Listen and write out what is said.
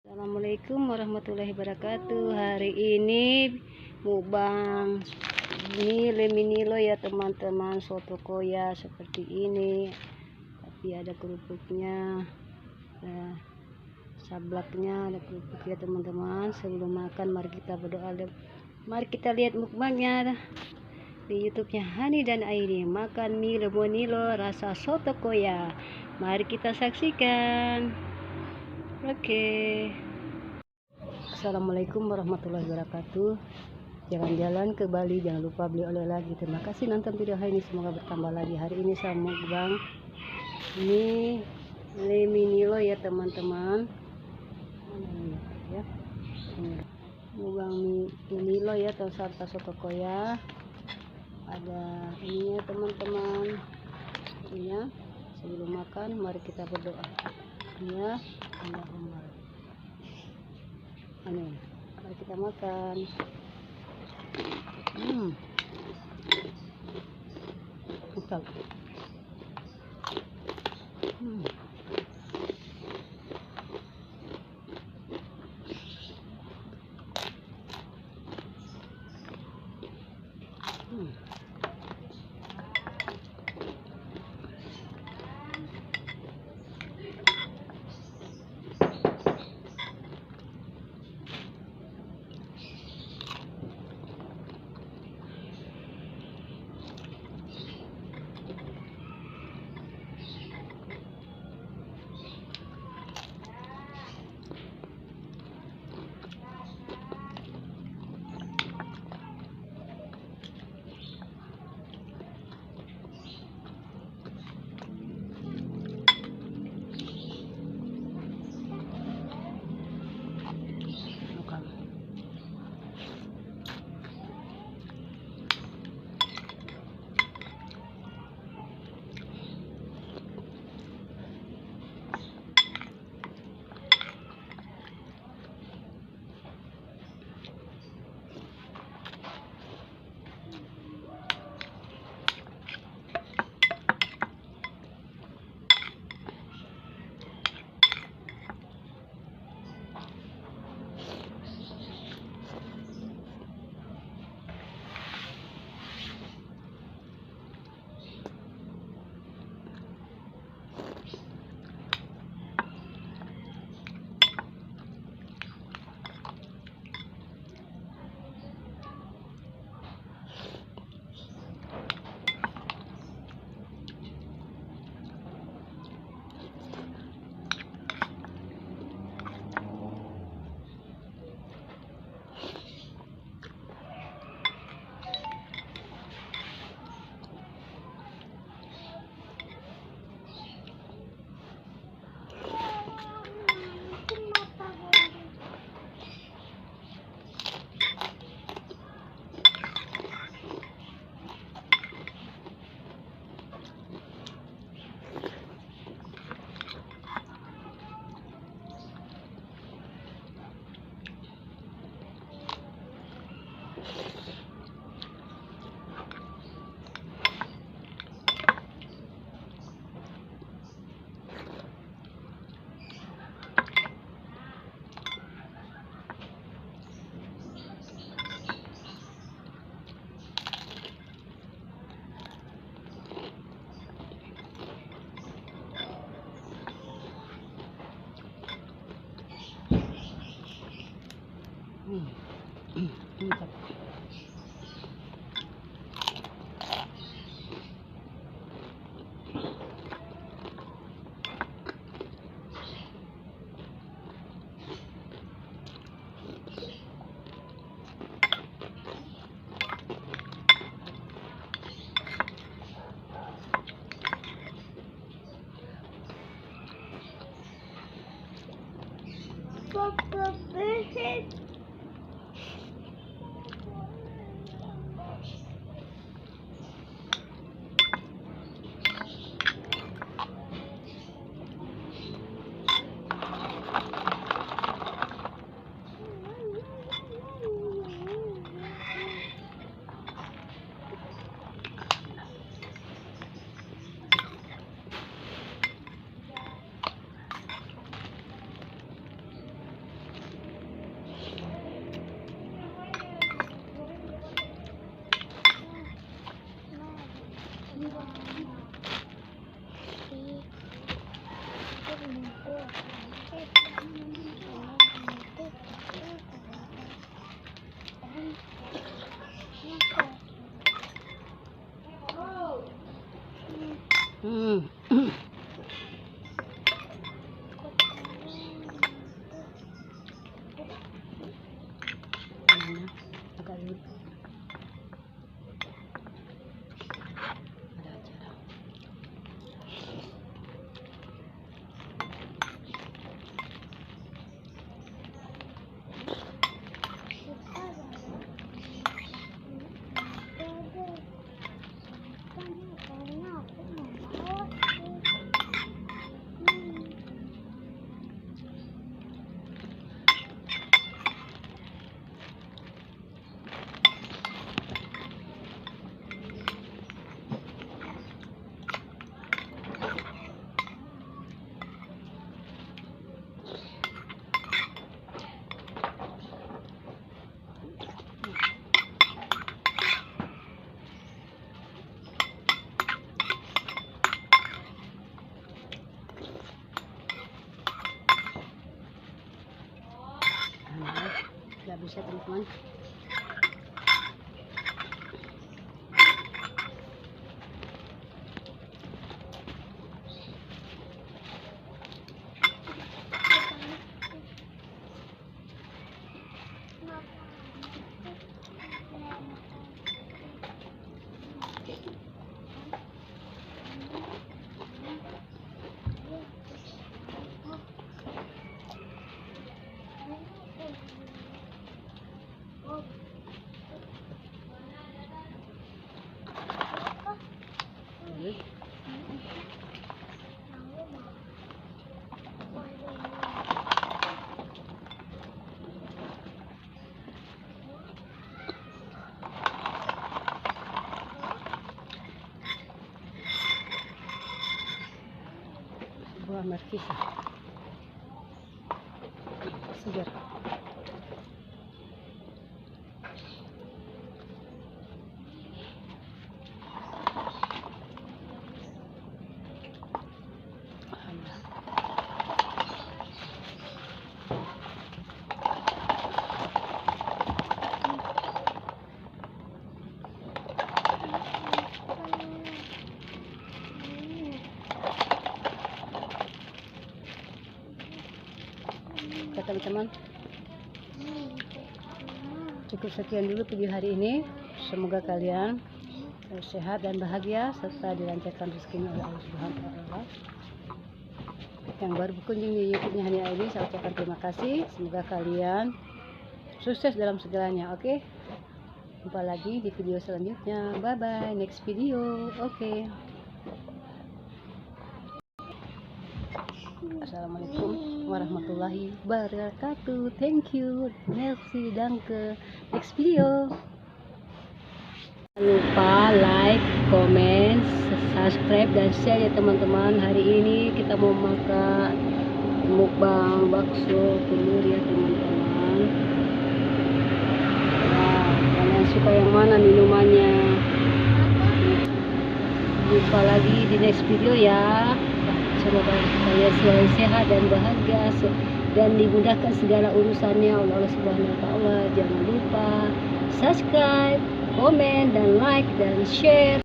Assalamualaikum warahmatullahi wabarakatuh. Hari ini mukbang mie ya teman-teman, soto koya seperti ini, tapi ada kerupuknya, ada sablaknya, ada kerupuk ya teman-teman. Sebelum makan mari kita berdoa. Mari kita lihat mukbangnya di YouTube-nya Hani dan Aini, makan mie lemonilo rasa soto koya. Mari kita saksikan. Oke. Assalamualaikum warahmatullahi wabarakatuh. Jalan-jalan ke Bali, jangan lupa beli oleh lagi. Terima kasih nonton video hari ini, semoga bertambah lagi. Hari ini saya mukbang mie lemonilo ya teman-teman. Ya, mukbang mie lemonilo ya, serta soto koya. Ada ininya teman-teman. Ininya sebelum makan mari kita berdoa. Ya, Allahumma. Amin. Mari kita makan. Mantap. Mantap. agak ribet. Ada acara. Nggak bisa teman-teman. Buah markisa segar. Oke teman-teman, cukup sekian dulu video hari ini. Semoga kalian sehat dan bahagia serta dilancarkan rezekinya oleh Allah Subhanahu wa Ta'ala. Yang baru berkunjung di YouTube-nya Hani Aini, saya ucapkan terima kasih. Semoga kalian sukses dalam segalanya. Oke, jumpa lagi di video selanjutnya. Bye bye, next video. Oke. Assalamualaikum warahmatullahi wabarakatuh. Thank you, merci, danke. Next video. Jangan lupa like, comment, subscribe, dan share ya teman-teman. Hari ini kita mau makan mukbang bakso telur ya teman-teman. Wow, kalian suka yang mana minumannya? Jumpa lagi di next video ya. Semoga kalian selalu sehat dan bahagia dan dimudahkan segala urusannya oleh Allah Subhanahu wa Ta'ala. Jangan lupa subscribe, komen, dan like, dan share.